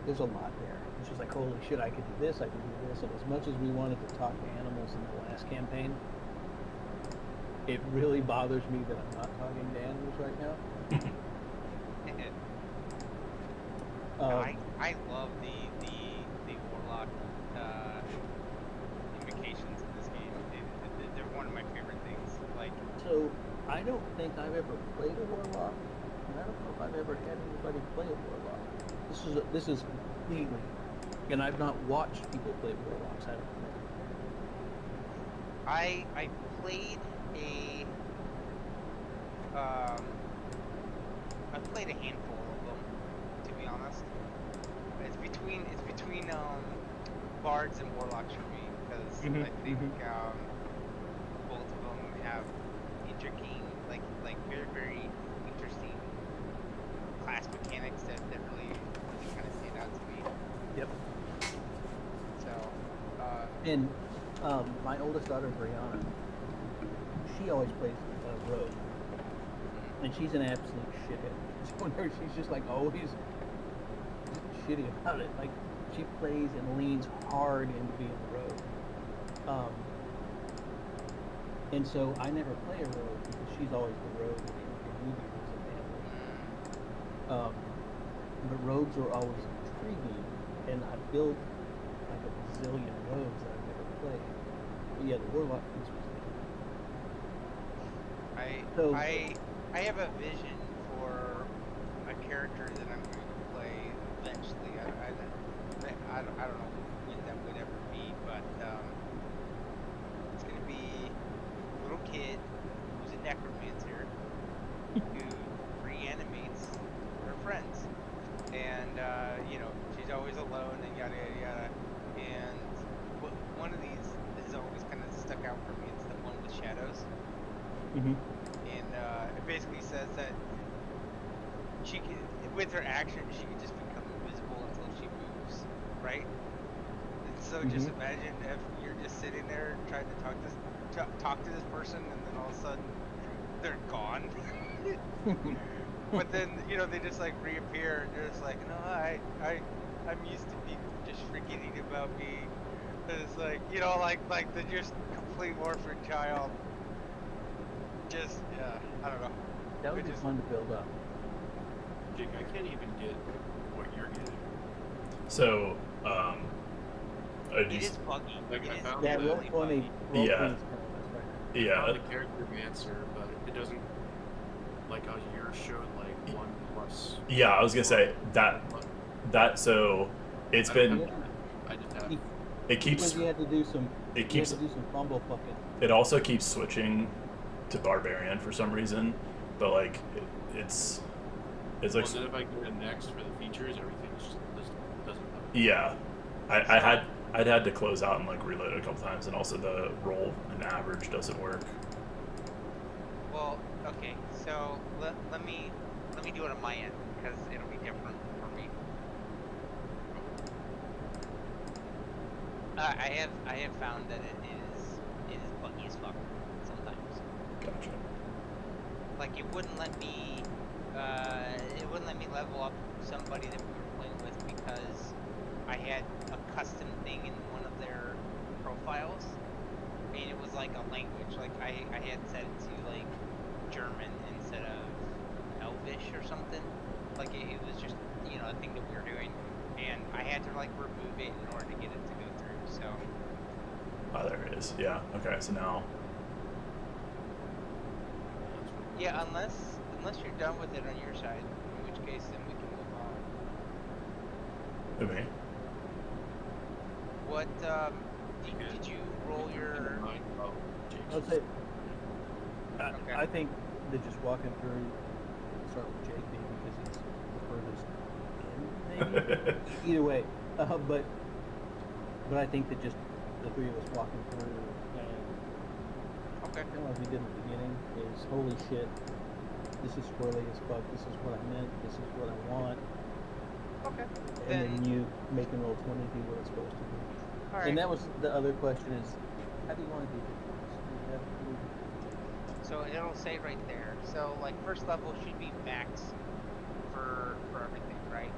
there's a lot there. It's just like, holy shit, I could do this, I could do this. And as much as we wanted to talk to animals in the last campaign, it really bothers me that I'm not talking to animals right now. I love the warlock invocations in this game. They're one of my favorite things. Like, so I don't think I've ever played a warlock, and I don't know if I've ever had anybody play a warlock. This is completely, and I've not watched people play warlocks. I don't know. I played I played a handful of them, to be honest. It's between bards and warlocks for me, because I think both of them have intriguing, like very very interesting class mechanics that really kind of stand out to me. Yep. So, and my oldest daughter Brianna, she always plays rogue, and she's an absolute shithead. So she's just like always shitty about it. Like, she plays and leans hard into being a rogue. And so I never play a rogue because she's always the rogue in movies and family. But rogues are always intriguing, and I built like a bazillion rogues that I've never played. But yeah, the warlock piece was I have a vision for a character that I'm going to play eventually. I don't know when that would ever be, but it's going to be a little kid who's a necromancer who reanimates her friends, and she's always alone and yada yada yada. And one of these has always kind of stuck out for me. It's the one with shadows. And it basically says that she can, with her action, she can just become invisible until she moves, right? And so just imagine if you're just sitting there trying to talk to this person, and then all of a sudden they're gone. But then they just like reappear, and they're just like, no, I'm used to people just forgetting about me. And it's like like the just complete orphan child. Just, I don't know. that would be fun to build up. Jake, I can't even get what you're getting. So, it is buggy. Like, I found Yeah, the, roll 20. Yeah. I found the character answer, but it doesn't, like how yours showed like 1+. Yeah, I was gonna say that. So it's been. I did not. It keeps. Because you had to do some. It keeps. You had to do some fumble fucking. It also keeps switching to barbarian for some reason, but like it's like. Well, then if I go to next for the features, everything just doesn't. Yeah, I'd had to close out and like reload it a couple times, and also the roll and average doesn't work. Well, okay, so let me do it on my end, because it'll be different for me. I have found that it is buggy as fuck sometimes. Gotcha. Like, it wouldn't let me level up somebody that we were playing with because I had a custom thing in one of their profiles, and it was like a language. Like, I had set it to like German instead of Elvish or something. Like, it was just a thing that we were doing, and I had to like remove it in order to get it to go through. So. Oh, there it is. Yeah. Okay. So now. Yeah, unless you're done with it on your side, in which case then we can move on. Okay. What did you roll your? I'll say. I think that just walking through, start with Jake maybe because he's the furthest in, maybe. Either way, but I think that just the three of us walking through and kind of like we did in the beginning is holy shit. This is squirrely as fuck. This is what I meant. This is what I want. Okay. And then you make an roll 20, do what it's supposed to do. All right. And that was the other question is, how do you want to do this? So it'll say right there. So like first level should be max for everything, right?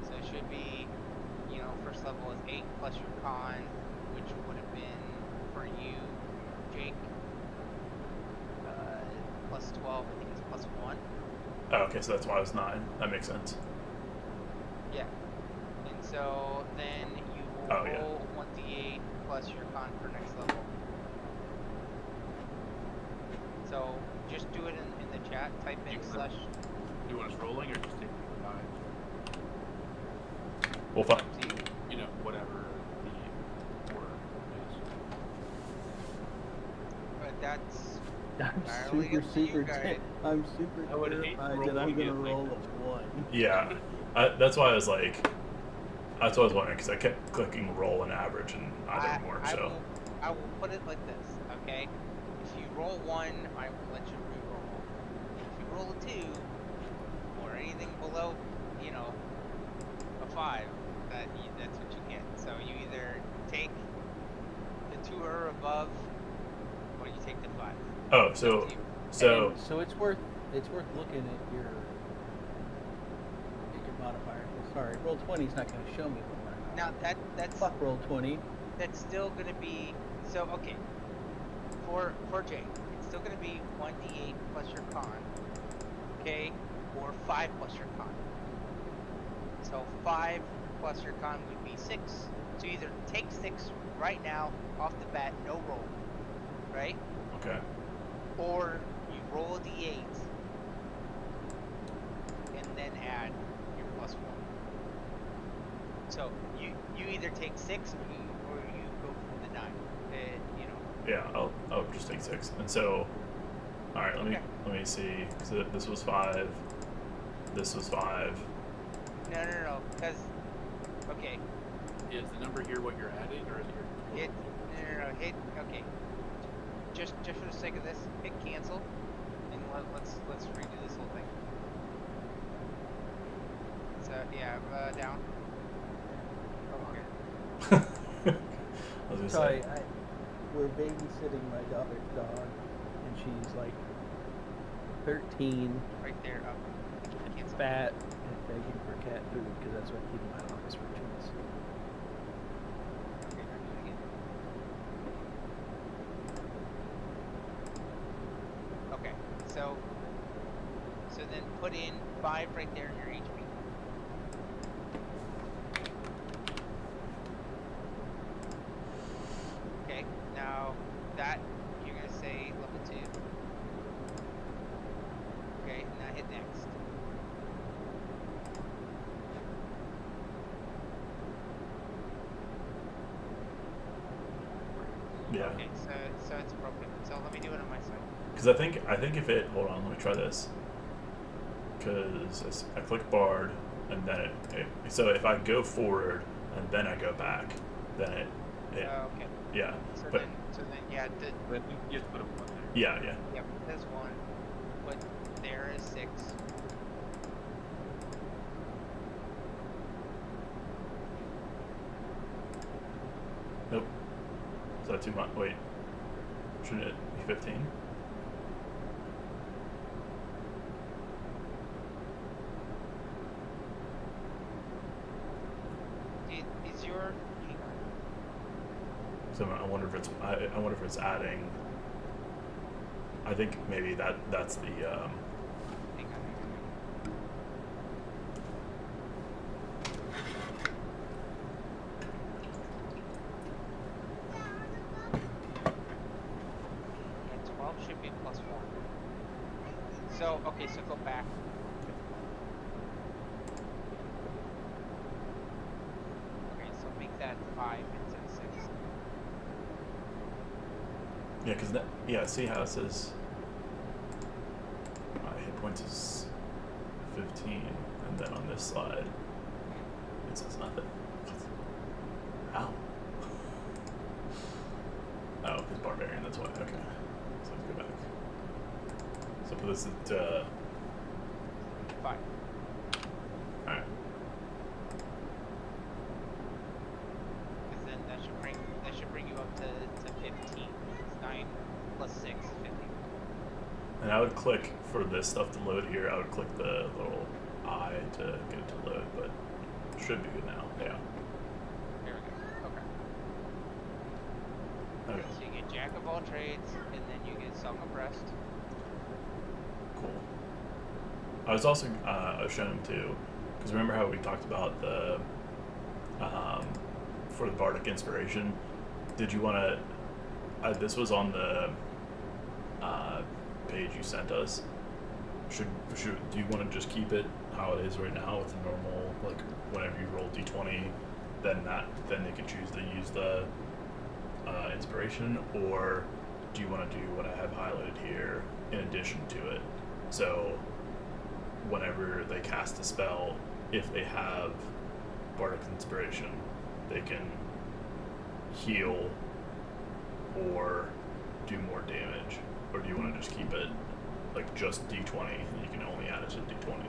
So it should be level is 8 plus your con, which would have been for you, Jake, plus 12. I think it's plus 1. Oh, okay, so that's why it was 9. That makes sense. Yeah. And so then you will Oh, yeah. roll 1d8 plus your con for next level. So just do it in the chat. Type in slash. Do you want us rolling or just taking the 5? Well, fine. You know, whatever the word is. But that's I'm entirely super, up to you super, guys. I'm super I would hate terrified that I'm rolling gonna it like roll that. a 1. Yeah, that's why I was like, that's what I was wondering because I kept clicking roll and average and neither worked. So I will put it like this, okay? If you roll 1, I will let you re-roll. If you roll a 2, or anything below, you know, a 5, that's what you get. So you either take the 2 or above, or you take the 5. oh, It's so up to you. so And so it's worth looking at your modifier. Sorry, roll 20 is not going to show me what my Now that's fuck roll 20. that's still gonna be so okay. For Jake, it's still gonna be 1d8 plus your con, okay, or 5 plus your con. So 5 plus your con would be 6. So either take 6 right now off the bat, no roll, right? okay. Or you roll a d8 and then add your plus 1. So you either take 6 or you go for the 9. You know. Yeah, I'll just take 6. And so, all right, let me see. So this was 5. This was 5. No. Because okay. Is the number here what you're adding, or is it your No. Hit okay. Just for the sake of this, hit cancel, and let's redo this whole thing. So yeah, down. Okay. I was gonna Sorry, say. we're babysitting my daughter's dog, and she's like 13, Right there, up. Cancel. fat, and begging for cat food because that's what I keep in my office for kids. Okay, now do it again. Okay, so then put in 5 right there in your HP. Okay, now that you're gonna say level 2. Okay, now hit next. Yeah. Okay, so it's broken. So let me do it on my side. Because I think if it, hold on, let me try this. Because I click Bard, and then so if I go forward and then I go back, then it Okay. yeah. So But then yeah, But you have to put a 1 there. yeah. yep, there's 1. But there is 6. Nope. Is that too much? Wait. Shouldn't it be 15? Is your hang on. So I wonder if it's I wonder if it's adding. I think maybe that's the Hang on. Yeah, 12 should be plus 1. So okay, so go back. Okay, so make that 5 instead of 6. yeah because yeah see how it says hit points is 15 and then on this slide it says nothing. Ow. Oh, it's barbarian. That's why. Okay, so let's go back. So put this at 5. all right. Because then that should bring you up to 15. It's 9 plus 6 is 15. And I would click for this stuff to load here. I would click the little I to get it to load, but it should be good now. Yeah. Here, Okay. So you get Jack of all trades, and then you get Song of Rest. Cool. I was also I was showing him too, because remember how we talked about the for the bardic inspiration. Did you want to? This was on the page you sent us. Should do you want to just keep it how it is right now with the normal, like whenever you roll d20, then they can choose to use the inspiration, or do you want to do what I have highlighted here in addition to it? So whenever they cast a spell, if they have bardic inspiration, they can heal or do more damage, or do you want to just keep it like just d20 and you can only add it to d20?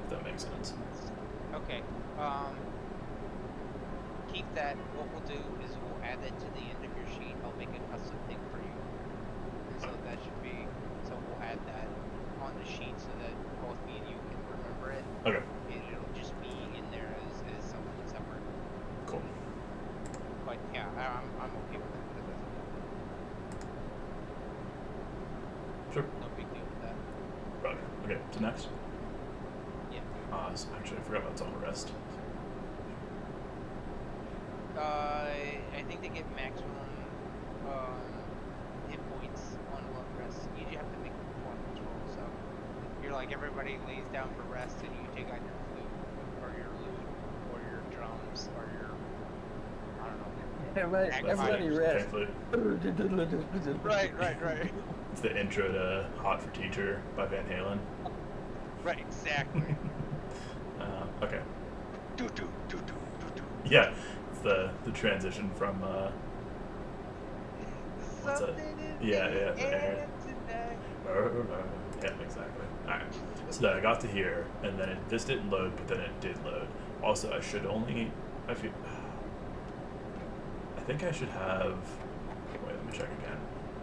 If that makes sense. Okay. Keep that. What we'll do is we'll add that to the end of your sheet. I'll make a custom thing for you. And so that should be. So we'll add that on the sheet so that both me and you can remember it. Okay. And it'll just be in there as something separate. Cool. But yeah, I'm okay with that. Sure. No big deal with that. Roger. Okay. So next. Yeah. So actually, I forgot about Song of Rest. I think they get maximum hit points on long rest. You do have to make a performance roll, so you're like everybody lays down for rest, and you take out your flute, or your lute, or your drums, or your I don't know. Everybody rest. Right. It's the intro to Hot for Teacher by Van Halen. Right, exactly. Okay. Do. Yeah, it's the transition from what's that? Something Yeah. tonight. Yeah, exactly. Alright. So then I got to here, and then this didn't load, but then it did load. Also, I think I should have. Wait, let me check again.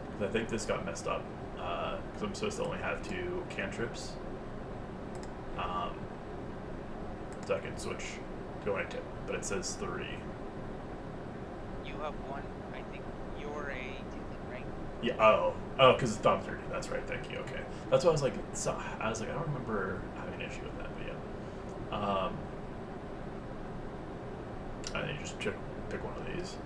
Because I think this got messed up. Because I'm supposed to only have 2 cantrips. So I can switch to a tip, but it says 3. You have one. I think you're a tiefling, right? Yeah. Because it's Dom 30. That's right. Thank you. Okay. That's why I was like, I don't remember having an issue with that, but yeah. And then you just pick one of these.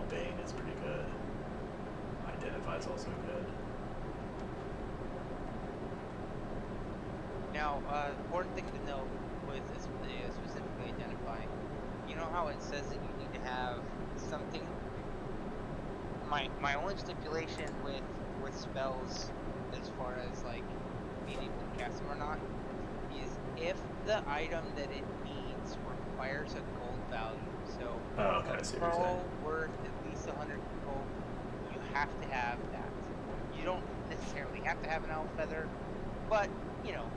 Bane is pretty good. Identify is also good. Now, important thing to note with specifically identifying, you know how it says that you need to have something? My only stipulation with spells, as far as like being able to cast them or not, is if the item that it needs requires a gold value. So, Okay, I see what you're pearl saying. worth at least 100 gold, you have to have that. You don't necessarily have to have an owl feather, but you know.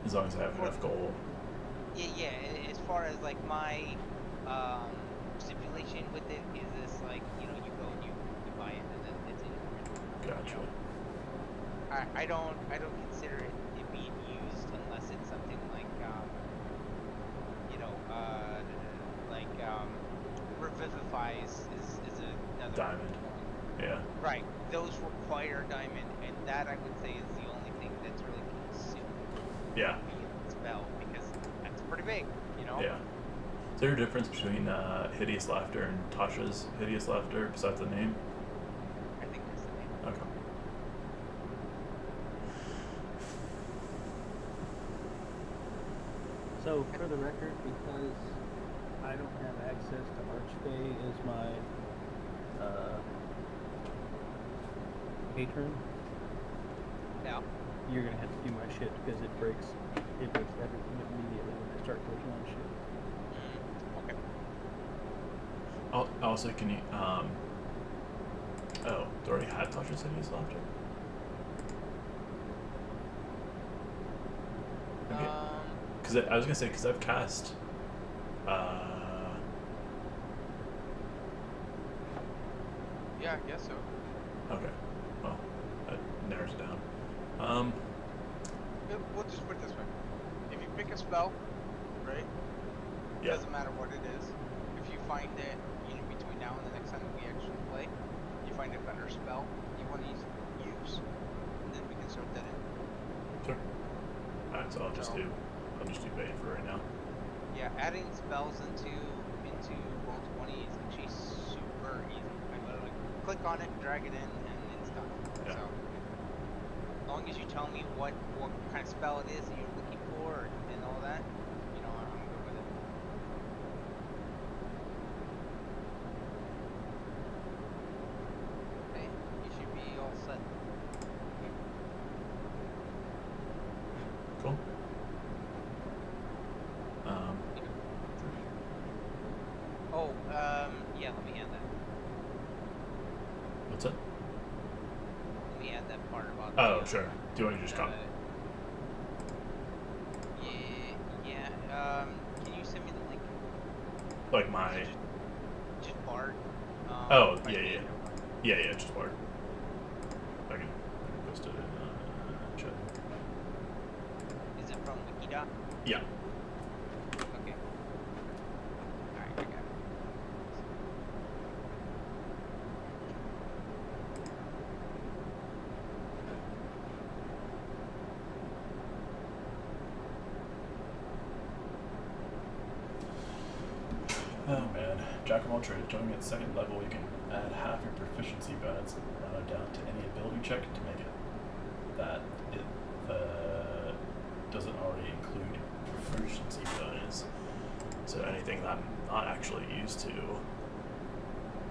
As long as I have enough gold. Yeah. As far as like my stipulation with it is this, like, you know, you go and you buy it and then it's in your Gotcha. I don't consider it being used unless it's something like revivifies is another Diamond. Yeah. Right. Those require diamond, and that I would say is the only thing that's really consumed. Yeah. Spell, because that's pretty big, you know? Yeah. Is there a difference between Hideous Laughter and Tasha's Hideous Laughter besides the name? I think that's the name. Okay. So, for the record, because I don't have access to Archfey as my patron, Now, you're gonna have to do my shit because it breaks everything immediately when I start clicking on shit. okay. Also, can you oh, they already had Tasha's Hideous Laughter? Okay. Because I was gonna say, because I've cast Yeah, I guess so. okay, well, that narrows it down. We'll just put it this way. If you pick a spell right? Yeah. Doesn't matter what it is. If you find it, between now and the next time that we actually play, you find a better spell you want to use, and then we can sort that in. Sure. Alright, so I'll just do bait for right now. Yeah, adding spells into Roll20 is actually super easy. I literally click on it, drag it in, and it's done. Yeah. So, as long as you tell me what kind of spell it is that you're looking for and all that, I'm good with it. Okay, you should be all set. Cool. Yeah, let me add that. What's it? Let me add that part about Oh, sure. Do you want to just come? Can you send me the link? Like my... Just Bard? Oh, yeah, just Bard. I can post it in chat. Is it from Wikidoc? Yeah. Okay. Alright, I got it. Oh man, Jack of all trades. Joining at second level, you can add half your proficiency bonus down to any ability check to make it that it doesn't already include proficiency bonus. So anything that I'm not actually used to,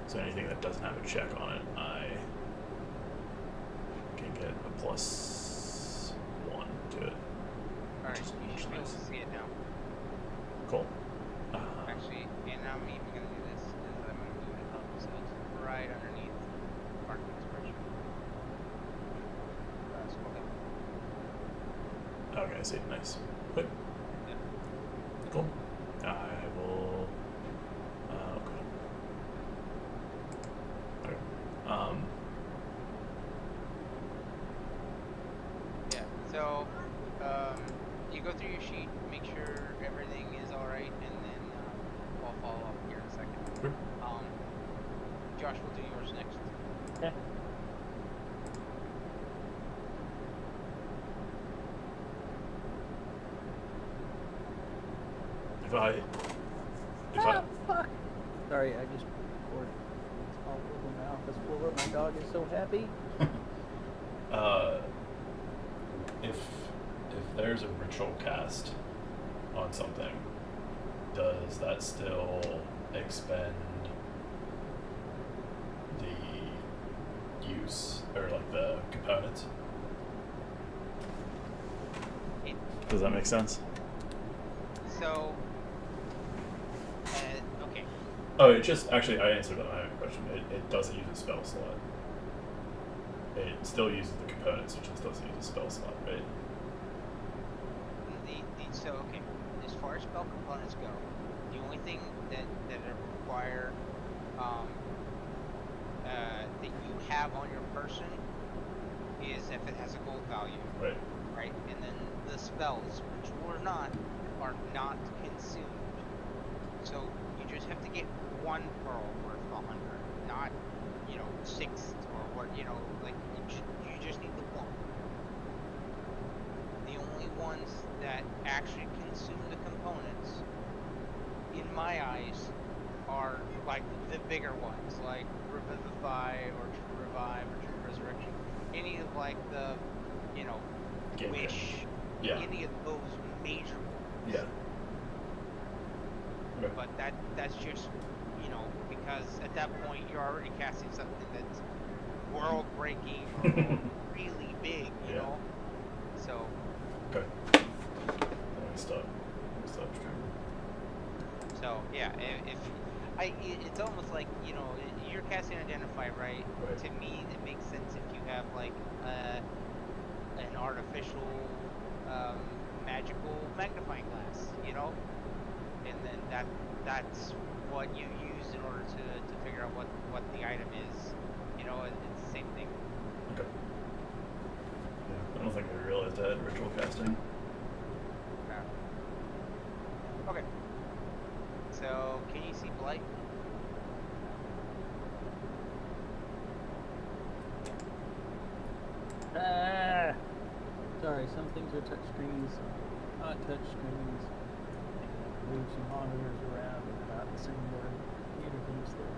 so anything that doesn't have a check on it, I can get a +1 to it. Alright, which is you should be able nice. to see it now. Cool. Actually, and I'm even going to do this, is I'm going to move it up so it's right underneath market expression. Scroll down. Okay, I see. Nice. Quick. Yeah. Cool. I will. Okay. Okay. Yeah, so, you go through your sheet, make sure everything is alright, and then I'll follow up here in a second. Sure. Josh will do yours next. Okay. Fuck! Sorry, I just poured all over my office floor. My dog is so happy. If there's a ritual cast on something, does that still expend the use or like the components? Does that make sense? So, okay. Oh, it just actually I answered my own question. It doesn't use a spell slot. It still uses the components. It just doesn't use a spell slot, right? So, okay, as far as spell components go, the only thing that require that you have on your person is if it has a gold value. Right. Right? And then the spells, which are not consumed. So you just have to get 1 pearl worth 100, not 6 or what, like you just need the 1. The only ones that actually consume the components, in my eyes, are like the bigger ones, like Revivify or True Revive or True Resurrection. Any of like the, Game Wish, Yeah. any of those major ones. Yeah. Okay. But that's just, because at that point you're already casting something that's world breaking or really big, you Yeah. know? So, Okay. Let me stop streaming. so yeah, it's almost like, you're casting Identify, right? Right. To me, it makes sense if you have like an artificial magical magnifying glass, and then that's what you use in order to figure out what the item is. It's the same thing. Okay. Yeah, I don't think I realized I had ritual casting. light. Ah! Sorry, some things are touch screens, some not touch screens. Move some monitors around and they're not the same word interface they're in.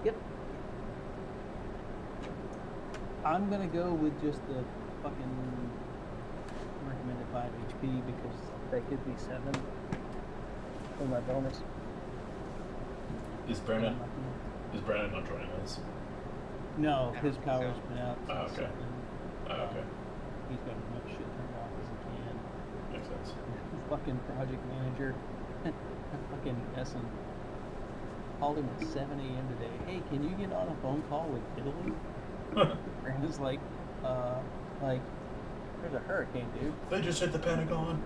Yep. I'm gonna go with just the fucking recommended 5 HP because that gives me 7 for my bonus. Is Brandon not joining us? No, I his don't think power's so. been out Oh, since okay. 7. Okay. He's got as much shit turned off as he can. Makes sense. Fucking project manager. Fucking Essen. Called him at 7 a.m. today. Hey, can you get on a phone call with Italy? Brandon's like, there's a hurricane, dude. They just hit the Pentagon.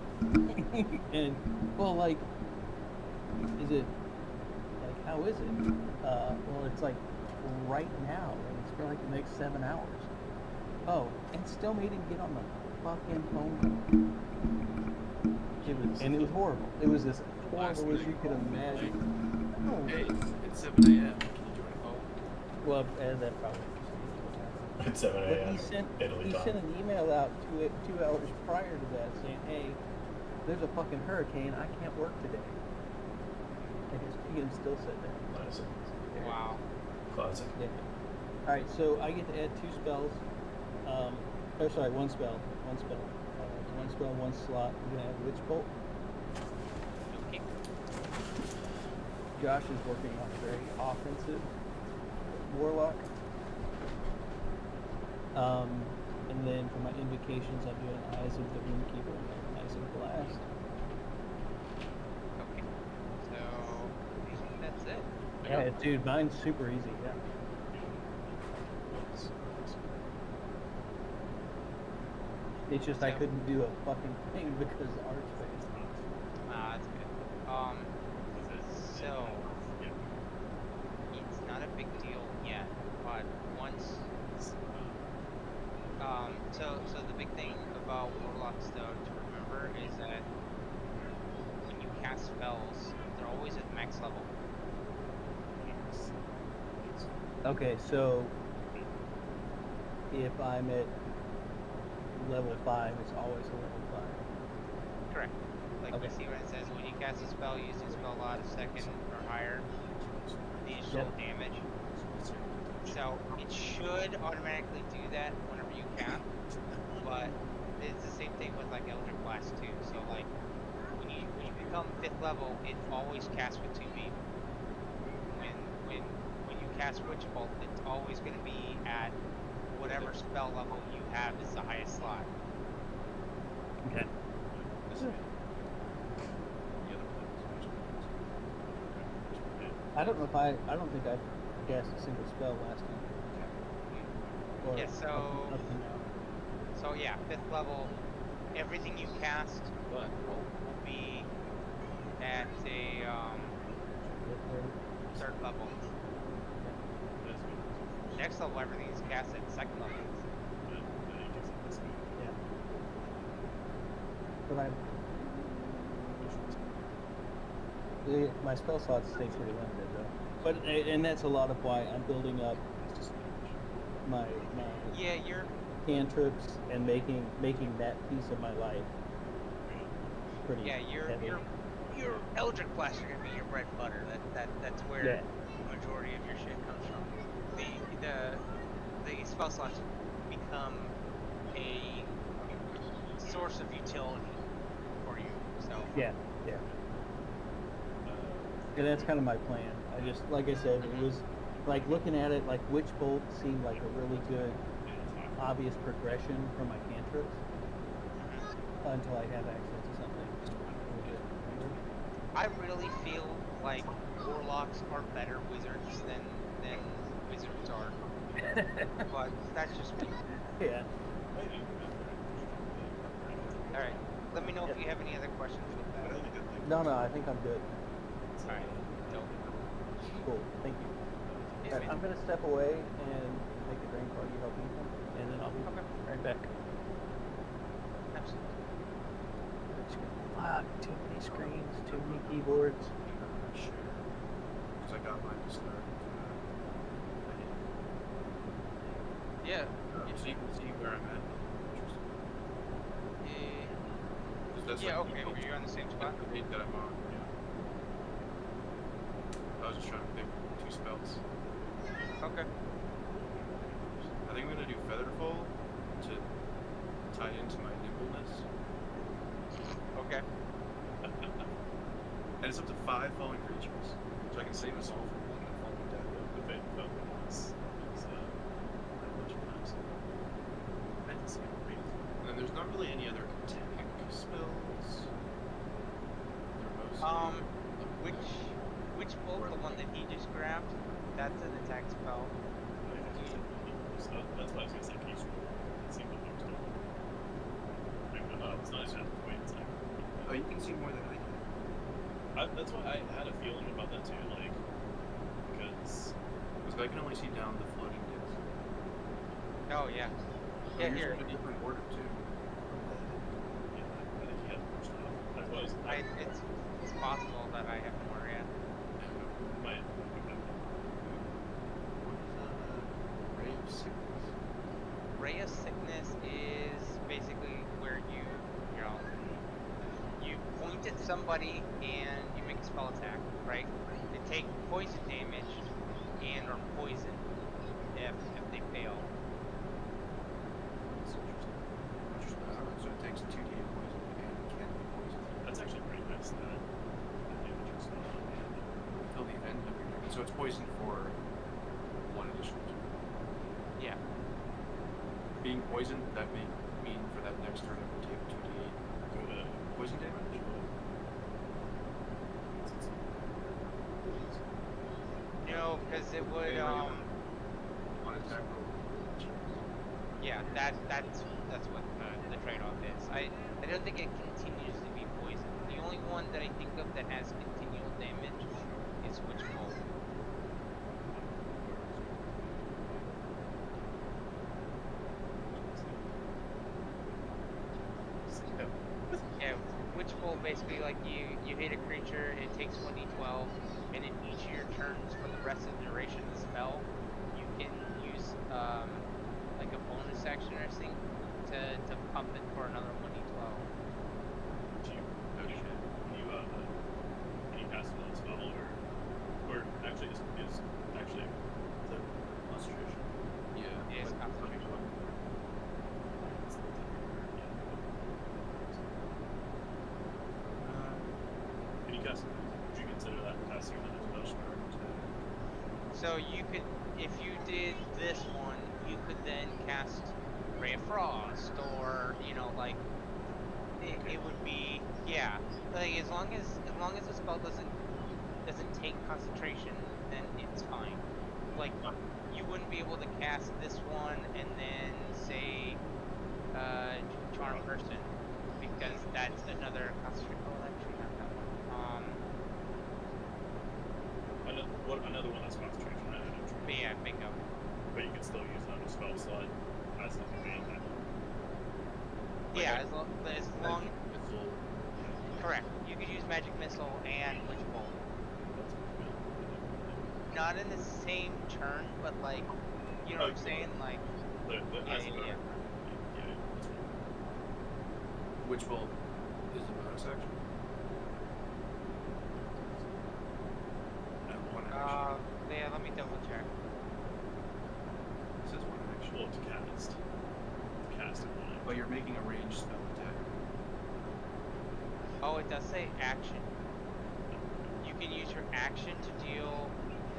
And, well, like, is it, like, how is it? Well, it's like right now, and it's for like the next 7 hours. Oh, and still made him get on the fucking phone call. It was horrible. It was as horrible as you could imagine. Oh. Hey, it's 7 a.m. Can you join a call? Well, and that probably. It's 7 But a.m. Italy he time. sent an email out to it 2 hours prior to that saying, hey, there's a fucking hurricane. I can't work today. And he still said that. Nice. Wow. Classic. Yeah. Alright, so I get to add 2 spells. Oh, sorry, 1 spell. 1 spell. 1 spell, 1 slot. I'm going to add Witch Bolt. Okay. Josh is working on a very offensive Warlock. And then for my invocations, I'm doing Eyes of the Runekeeper and Eyes of Blast. Okay. So I think that's it. Yeah, dude, mine's super easy, yeah. It's just I So- couldn't do a fucking thing because of Archface. That's good. So it's not a big deal yet, but once so the big thing about Warlocks though to remember is that when you cast spells, they're always at max level. Okay, so if I'm at level 5, it's always a level 5. Correct. Like Okay. you see when it says when you cast a spell using spell lot a second or higher, the additional Yep. damage. So it should automatically do that whenever you cast, but it's the same thing with like Eldritch Blast too. So like when you become 5th level, it always casts with 2B. When you cast Witch Bolt, it's always going to be at whatever spell level you have is the highest slot. Okay. I don't think I cast a single spell last time. Or Yeah, up so to now. So yeah, 5th level, everything you cast will be at a 3rd level. Next level, everything is cast at 2nd level. Yeah. But my spell slots stay pretty limited though. But and that's a lot of why I'm building up my Yeah, you're cantrips and making that piece of my life pretty heavy. your Eldritch Blast are gonna be your bread and butter. That's where Yeah. the majority of your shit comes from. The spell slots become a source of utility for you. So Yeah. And that's kind of my plan. I just, like I said, it was like looking at it, like Witch Bolt seemed like a really good, obvious progression for my cantrips until I have access to something really good. I really feel like Warlocks are better wizards than wizards are. But that's just me. Yeah. Alright. Let me know if you have any other questions with that. No, I think I'm good. Alright. Dope. Cool. Thank you. Yeah, All right, man. I'm gonna step away and make a drink while you help me, and then I'll be Okay. right back. Absolutely. Wow, God, too many screens, too many keyboards. Share. Because I got mine to start. Yeah. So you can see where I'm at. Interesting. Eh, 'Cause that's yeah. like Okay. Were you on the same spot? the page that I'm on. Yeah. I was just trying to pick 2 spells. Okay. I think I'm gonna do Featherfall to tie into my nimbleness. Okay. And it's up to 5 falling creatures. So I can save us all from one falling dead. The fate of is a bunch of times. I didn't see it. And then there's not really any other attack spells. They're mostly Which bolt, the one that he just grabbed, that's an attack spell. So that's why I was gonna say case roll. It seemed like it was it's not as bad. Wait, it's like. Oh, you can see more than I can. That's why I had a feeling about that too, like because I can only see down the floating disc. Oh yeah. Oh, Yeah, yours here. is a different order too. yeah, I think he had more stuff. That's why It's possible that I have more. Yeah. might okay. Ray of Sickness. Ray of Sickness is basically where you point at somebody and you make a spell attack, right? They take poison damage and or poison if they fail. That's interesting. So it takes 2d8 poison and can be poison. That's actually pretty nice that damage is not Until the end of your turn. So it's poison for 1 additional turn. Yeah. Being poisoned, that may mean for that next turn it would take 2d8 go to poison damage. No, because it would On attack roll. yeah, that's what the trade-off is. I don't think it continues to be poison. The only one that I think of that has continual damage is Witch Bolt. Yeah, Witch Bolt basically like you hit a creature, it takes 1d12, and in each of your turns for the rest of the duration of the spell, you can use like a bonus action or something to pump it for another 1d12. Can you cast another spell or actually is actually the concentration. Yeah. It is concentration. Can you cast? Would you consider that casting another spell? So you could, if you did this one, you could then cast Ray of Frost, or like it would be like as long as the spell doesn't take concentration, then it's fine. Like you wouldn't be able to cast this one and then say Charm Person, because that's another concentration. Oh, actually not that one. Another one that's concentration, right? But yeah, bingo. But you can still use another spell slot as the main. Yeah, as long Missile. correct. You could use Magic Missile and Witch Bolt. Not in the same turn, but like, you know what I'm saying? Like, yeah. Witch Bolt is a bonus action. And 1 action. Yeah, let me double check. It says 1 action. Well, to cast. Cast it one. But you're making a ranged spell attack. Oh, it does say action. You can use your action to deal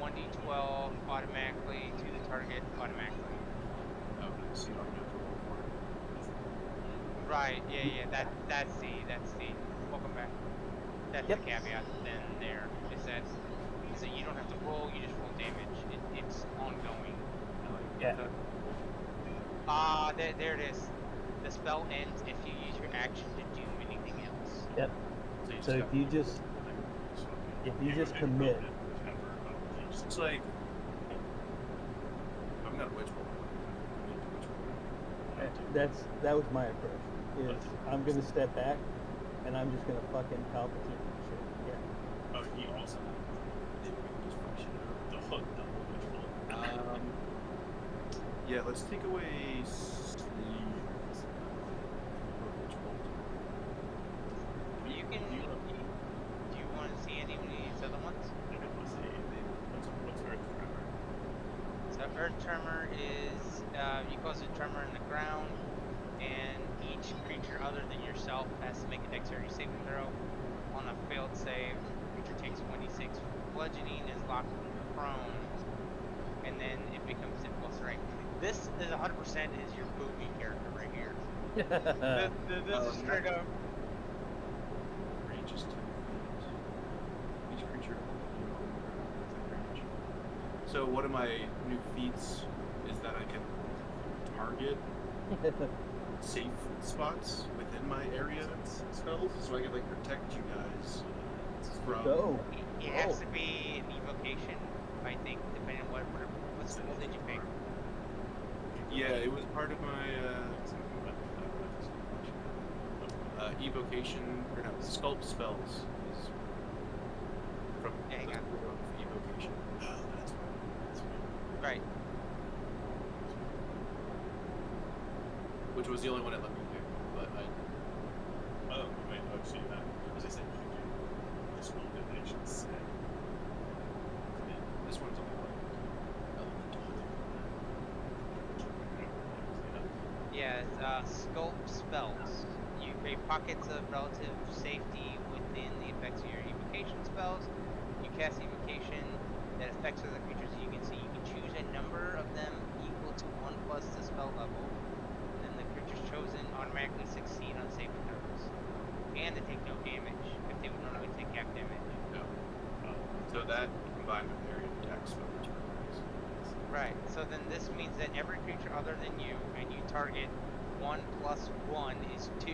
1d12 automatically to the target automatically. Oh, so you don't have to roll for it. Right, yeah, that's the, welcome back. That's Yep. the caveat then there, is that you don't have to roll, you just roll damage. It's ongoing. Yeah. There it is. The spell ends if you use your action to do anything else. Yep. So if you just commit, It's like I'm not a witch bolt. I need to witch bolt. that was my approach. Is I'm gonna step back, and I'm just gonna fucking Palpatine and shit. Yeah. Oh, he also had. They were just function the hook double witch bolt. Yeah, let's take away sleeve. Witch bolt. You can. Do you want to see any of these other ones? Let's see. What's Earth Tremor? So Earth Tremor is you cause a tremor in the ground, and each creature other than yourself has to make a dexterity saving throw. On a failed save, creature takes 26 bludgeoning, is locked prone, and then it becomes difficult strength. This is 100% is your booby character right here. This is straight up. Range is 10 feet. Each creature within range. So one of my new feats is that I can target safe spots within my area spells, so I can like protect you guys from. Go. It has to be an evocation, I think, depending on what skill did you pick. Yeah, it was part of my evocation, or no, sculpt spells is from Yeah, hang the on. group of evocation. Oh, that's Right. Which was the only one it let me pick, but I. Oh, wait, oh, so you have, as I said, you can do this one divination set. This one's only like elemental. Yeah, sculpt spells. You create pockets of relative safety within the effects of your evocation spells. You cast evocation that affects other creatures you can see. You can choose a number of them equal to 1 plus the spell level. And then the creatures chosen automatically succeed on saving throws. And they take no damage if they would normally take half damage. No. So that combined with area attack spell is really nice. Right, so then this means that every creature other than you, and you target 1 plus 1 is 2.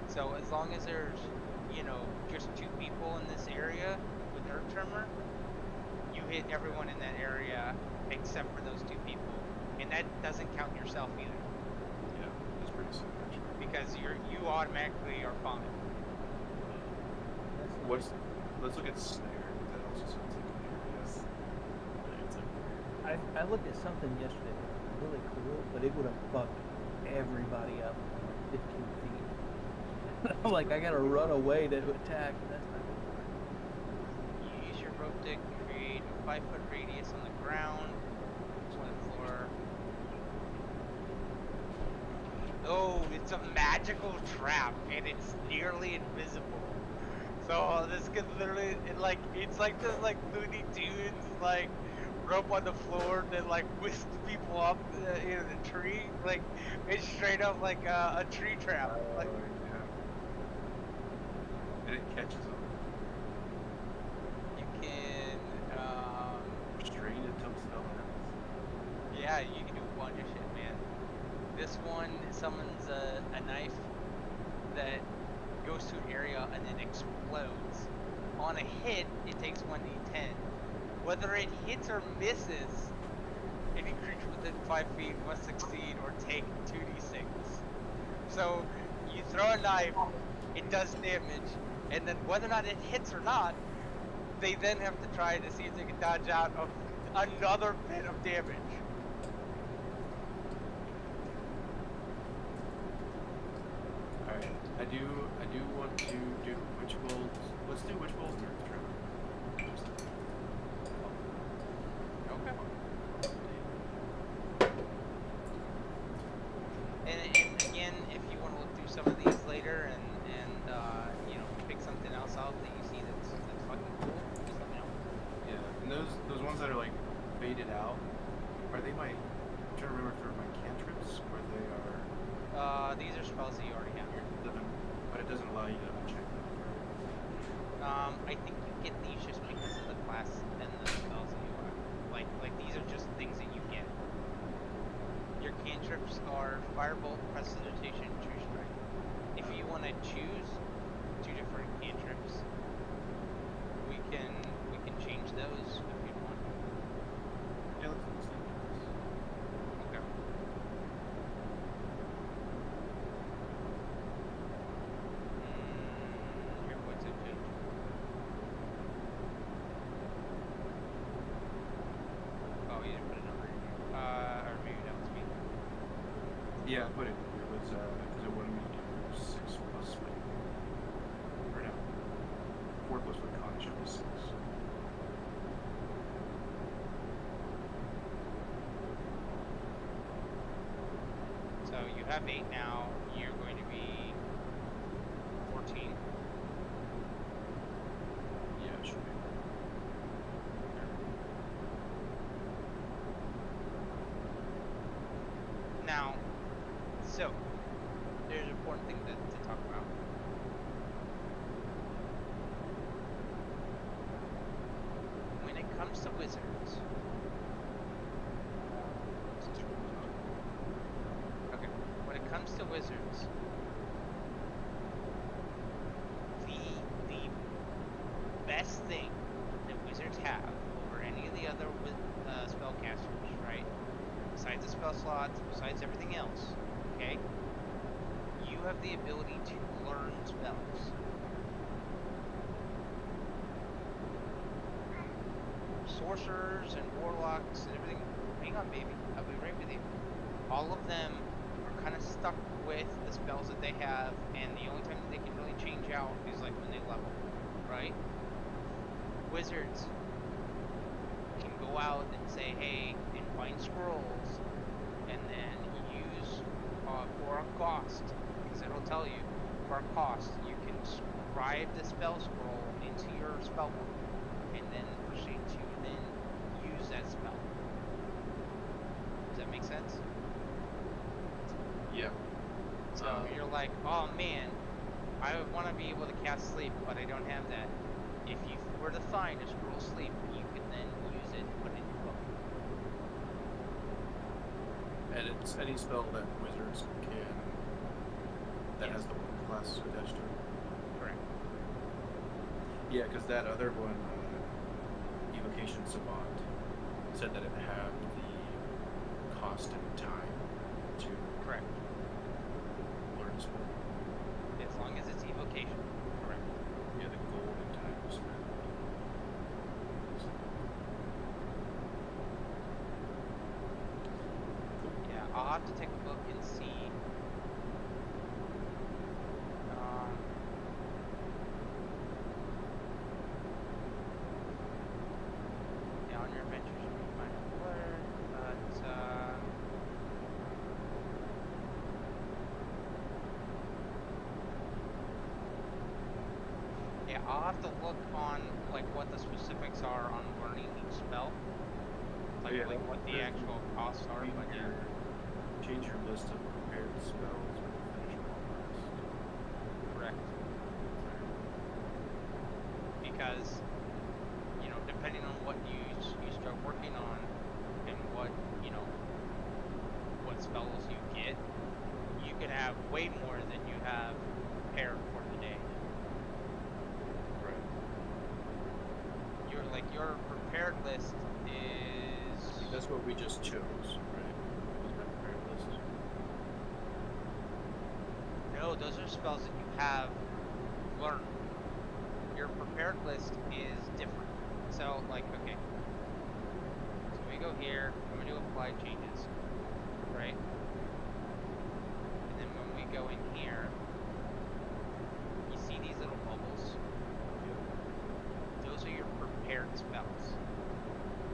So as long as there's, you know, just 2 people in this area with Earth Tremor, you hit everyone in that area except for those 2 people. And that doesn't count yourself either, Yeah, that's pretty sick actually. because you automatically are fine. What's let's look at snare. That also sounds like an area. I looked at something yesterday that was really cool, but it would have fucked everybody up 15 feet. I'm like, I gotta run away to attack. That's not gonna work. You use your rope deck to create a 5-foot radius on the ground, on the floor. Oh, it's a magical trap, and it's nearly invisible. So this could literally, it's like this like Looney Tunes like rope on the floor that like whisks people up in a tree. Like it's straight up like a tree trap. Like Yeah. And it catches them. you can, Restrain until spell ends. yeah, you can do a bunch of shit, man. This one summons a knife that goes to an area and then explodes. On a hit, it takes 1d10. Whether it hits or misses, any creature within 5 feet must succeed or take 2d6. So you throw a knife, it does damage, and then whether or not it hits or not, they then have to try to see if they can dodge out of another bit of damage. Alright. I do want to do Witch Bolt. Let's do Witch Bolt and Earth Tremor. Okay. And again, if you want to look through some of these later and you know, pick something else out that you see that's fucking cool, just let me know. Yeah, and those ones that are like faded out, are they my? I'm trying to remember if they're my cantrips or they are. These are spells that you already have. But it doesn't allow you to uncheck them. I think you get these just because of the class and the spells that you are. Like these are just things that you get. Your cantrips are Firebolt, Prestidigitation, True Strike. If you want to choose 2 different cantrips, we can change those if you want. Yeah, let's do this. Okay. Yeah, but it was because it wanted me to do 6 plus with, or no, 4 plus with con should be 6. So you have 8 now. You're going to be 14. Yeah, it should be. Now, so there's an important thing to talk about. When it comes to wizards, okay, when it comes to wizards, the best thing that wizards have over any of the other spellcasters, right? Besides the spell slots, besides everything else, okay? You have the ability to learn spells. Sorcerers and warlocks and everything, hang on baby, I'll be right with you. All of them are kind of stuck with the spells that they have, and the only time that they can really change out is like when they level, right? Wizards can go out and say, hey, and find scrolls, and then use for a cost, because it'll tell you for a cost you can scribe the spell scroll into your spell book, and then proceed to then use that spell. Does that make sense? Yeah. So you're like, oh man, I want to be able to cast sleep, but I don't have that. If you were to find a scroll sleep, you could then use it and put it in your book. And it's any spell that wizards can, that has the one class attached to it. Correct. Yeah, because that other one, Evocation Savant, said that it had the cost and time to Correct. learn a spell. As long as it's evocation. Correct. Yeah, the gold and time spent. Yeah, I'll have to take a look and see. Yeah, on your adventures you may find a word, but yeah, I'll have to look on like what the specifics are on learning each spell. Like, Yeah, like what the there's- actual costs are, but yeah. Change your list of prepared spells when you finish a long rest. Correct. Because, you know, depending on what you start working on and what, you know, what spells you get, you could have way more than you have prepared for the day. Right. Your prepared list is... That's what we just chose, right? Was my prepared list. No, those are spells that you have learned. Your prepared list is different. So, like, okay. So we go here, I'm going to apply changes, right? And then when we go in here, you see these little bubbles? Those are your prepared spells.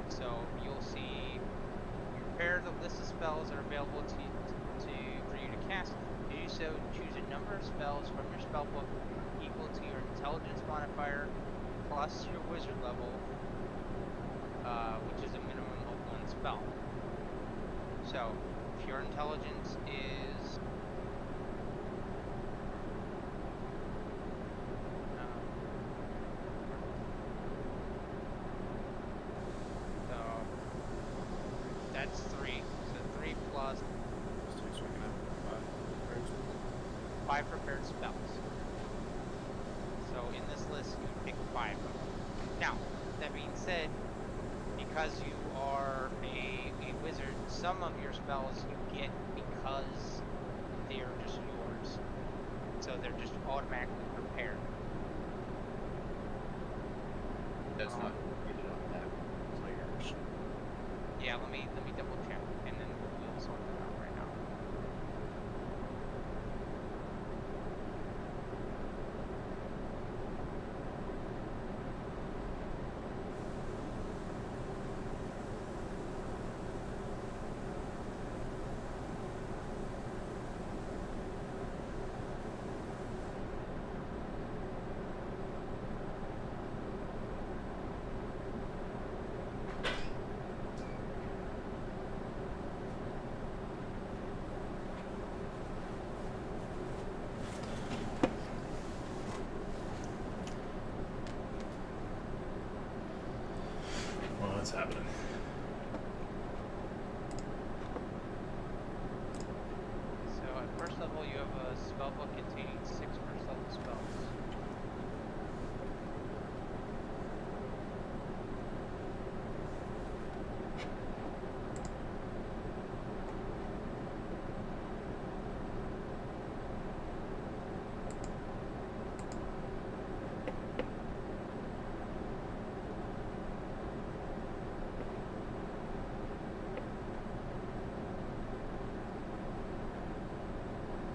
So you'll see prepare the list of spells that are available for you to cast. To do so, choose a number of spells from your spell book equal to your intelligence modifier plus your wizard level, which is a minimum of 1 spell. So if your intelligence is so that's 3. So 3 plus Just so we can have 5 prepared spells. 5 prepared spells. So in this list, you pick 5 of them. Now, that being said, because you are a wizard, some of your spells you get because they're just yours. So they're just automatically prepared. That's not repeated on that players. Yeah, let me double check, and then we'll sort that out right now. book containing 6 first level spells.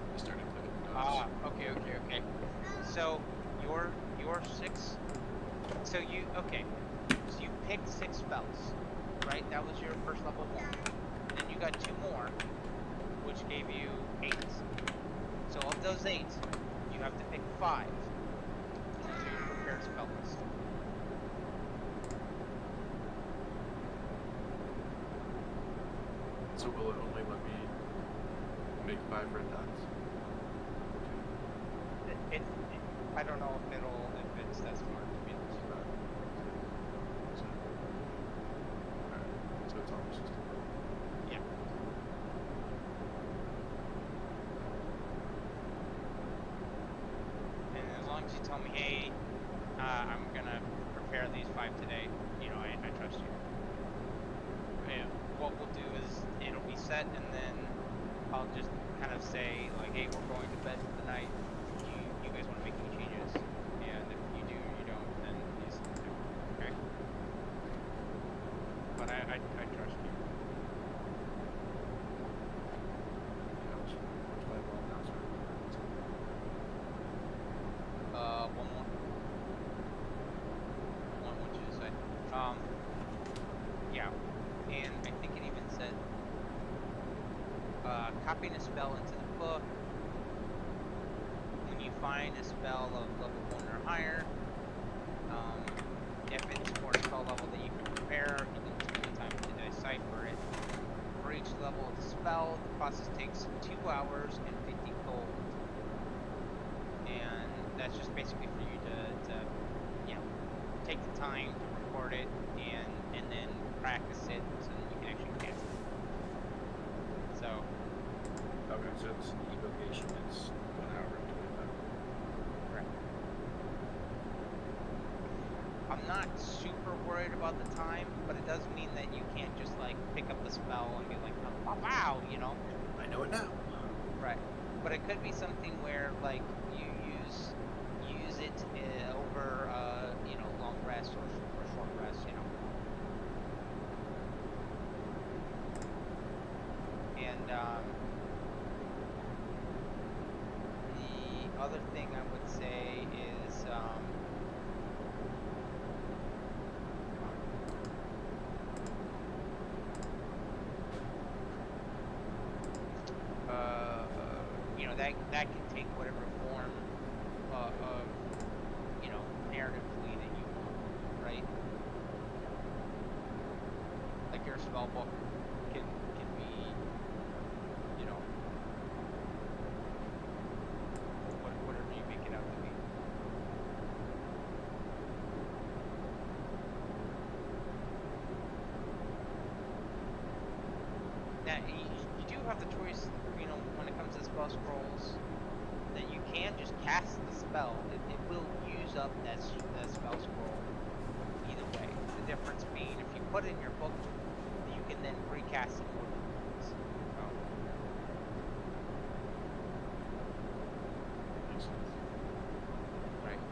I started clicking notes. Ah, okay. So your 6. So you So you picked 6 spells, right? That was your first level one. Then you got 2 more, which gave you 8. So of those 8, you have to pick 5 to prepare spell list. So will it only let me make 5 red dots? I don't know if it's that smart to be honest. So it's almost just Yeah. And as long as you tell me, hey, I'm gonna prepare these 5 today, I trust you. And what we'll do is it'll be set, and then I'll just kind of say like, hey, we're going to bed for the night. You guys want to make any changes? And if you do, you don't, then you just do. Okay. But I trust you. yeah, which level now, sorry. One more. What did you say? Yeah, and I think it even said copying a spell into the book. When you find a spell of level 1 or higher, if it's for a spell level that you can prepare, you can spend time to decipher it. For each level of the spell, the process takes 2 hours and 50 gold. And that's just basically for you to take the time to record it and then practice it so that you can actually cast it. So, Okay, so it's evocation, it's 1 hour and 25. correct. I'm not super worried about the time, but it does mean that you can't just like pick up the spell and be like, oh, wow, I know it now. Right. But it could be something where like you use it over long rest or short rest, And the other thing I would say is that can take whatever form of narratively that you want, right? Like your spell book can be whatever you make it out to be. Now you do have the choice, when it comes to spell scrolls, that you can just cast the spell. It will use up that spell scroll either way. The difference being, if you put it in your book, you can then recast it more than once. Makes sense. Right.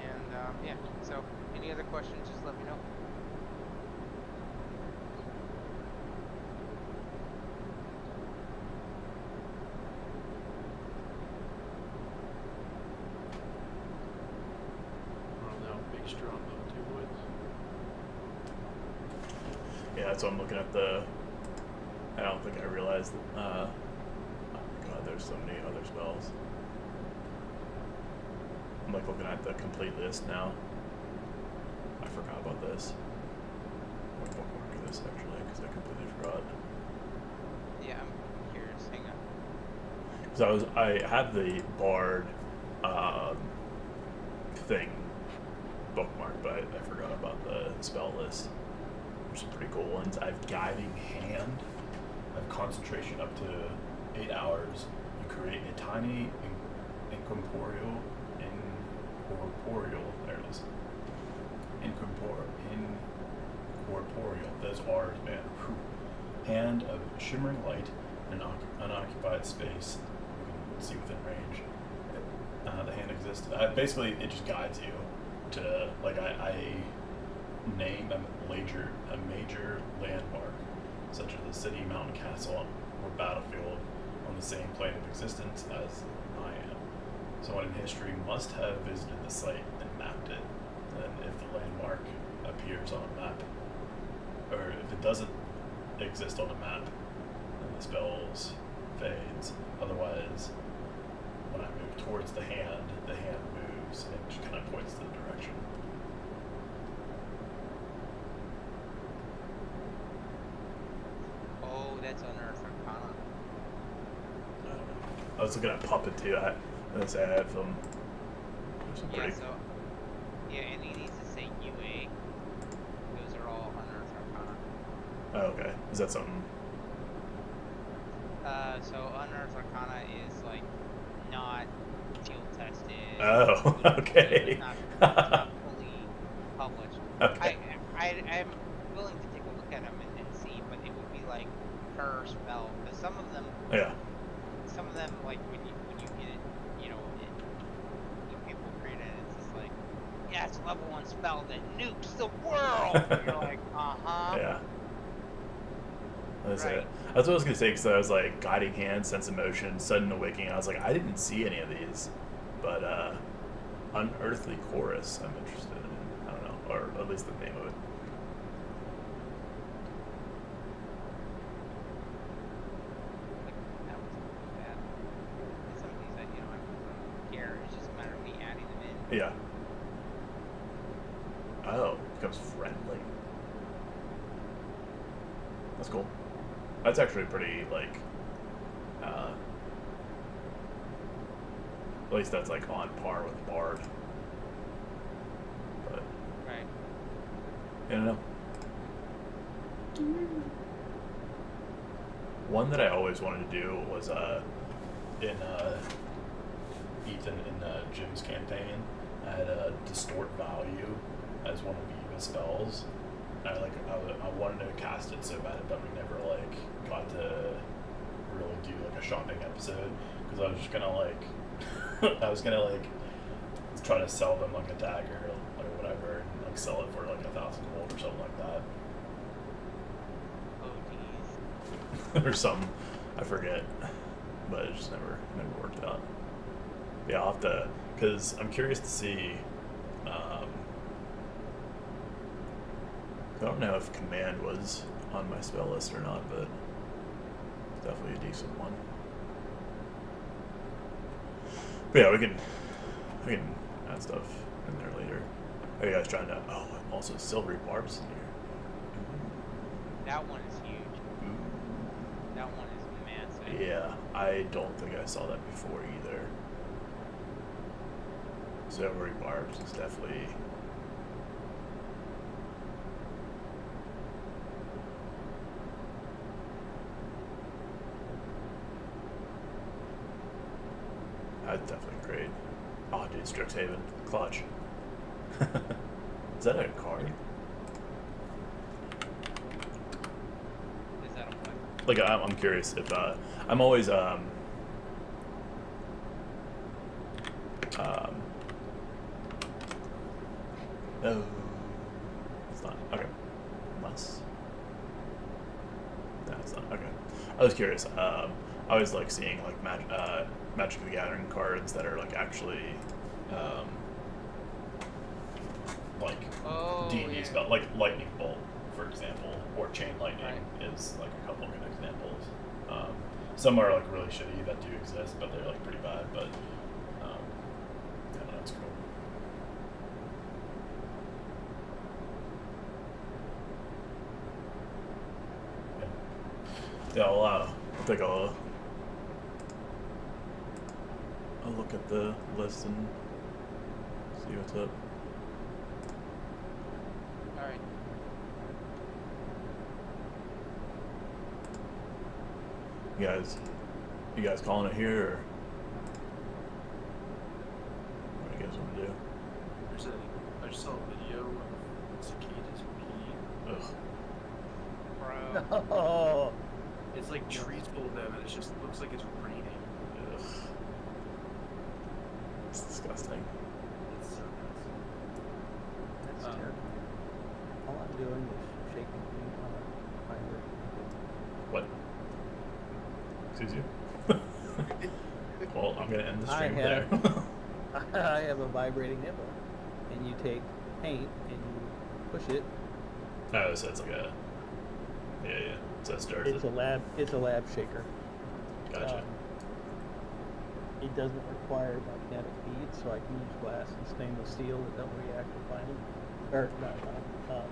And yeah. So, any other questions? Just let me know. Big strong bow, 2 woods. Yeah, so I'm looking at the. I don't think I realized. Oh God, there's so many other spells. I'm like looking at the complete list now. I forgot about this. I'm gonna bookmark this actually because I completely forgot. Yeah, I'm curious. Hang on. Because I had the Bard thing bookmarked, but I forgot about the spell list. There's some pretty cool ones. I have Guiding Hand, of concentration up to 8 hours, you create a tiny incorporeal, there it is. Incorporeal, those R's, man. Whew. Hand of shimmering light in an unoccupied space. You can see within range. The hand exists. Basically, it just guides you to, like, I name a major landmark, such as a city, mountain, castle, or battlefield on the same plane of existence as I am. Someone in history must have visited the site and mapped it. And if the landmark appears on a map, or if it doesn't exist on a map, then the spells fades. Otherwise, when I move towards the hand moves and just kind of points to the direction. Oh, that's Unearthed Arcana. I was looking at Puppet too. I had some Yeah, pretty. so yeah, and he needs to say UA. Those are all Unearthed Arcana. Oh, okay. Is that something? So Unearthed Arcana is like not field tested. Oh, okay. It's not fully published. Okay. I'm willing to take a look at them and see, but it would be like per spell, because some of them Yeah. like when you get it, you know, when people create it, it's just like, yeah, it's a level 1 spell that nukes the world. And you're like, Yeah. That's Right. it. That's what I was gonna say, because I was like guiding hand, sense of motion, sudden awakening. I was like, I didn't see any of these, but unearthly chorus, I'm interested in. I don't know, or at least the name of it. like that was bad. And some of these, I don't care. It's just a matter of me adding them in. Yeah. Oh, becomes friendly. That's cool. That's actually pretty, like, at least that's, like, on par with Bard. But, Right. I don't know. One that I always wanted to do was, in, Ethan, in, Jim's campaign, I had, Distort Value as one of Eva's spells. I wanted to cast it so bad, but we never like got to really do like a shopping episode, because I was just gonna like I was gonna like try to sell them like a dagger or whatever, and like sell it for like 1,000 gold or something like that. Oh, geez. Or something, I forget, but it just never worked out. Yeah, I'll have to, because I'm curious to see. I don't know if Command was on my spell list or not, but it's definitely a decent one. But yeah, we can add stuff in there later. Are you guys trying to? Oh, also Silvery Barbs in here. That one is huge. Ooh. That one is massive. Yeah, I don't think I saw that before either. Silvery Barbs is definitely. That's definitely great. Oh, dude, Strixhaven. Clutch. Is that a card? Is that a what? Like, I'm curious if, I'm always, oh, it's not. Okay. Unless. No, it's not. Okay. I was curious. I was, like, seeing, like, Magic the Gathering cards that are like actually like Oh, D&D yeah. spell, like Lightning Bolt, for example, or Chain Lightning is like a couple of good examples. Some are like really shitty that do exist, but they're like pretty bad. But yeah, that's cool. Yeah, I'll take a look at the list and see what's up. Alright. You guys calling it here, or what do you guys want to do? I just saw a video of cicadas peeing. Ugh. Bro. Oh, It's like trees full of them, and it just looks like it's raining. Ugh. It's disgusting. It's so nuts. that's Um, terrible. All I'm doing is shaking feet on a fiber. What? Excuse you? Well, I'm gonna end the I stream have- there. I have a vibrating nipple, and you take paint and you push it. Oh, so it's like a... Yeah. So it starts It's a lab shaker. Gotcha. It doesn't require magnetic beads, so I can use glass and stainless steel that don't react with vinyl, or not vinyl,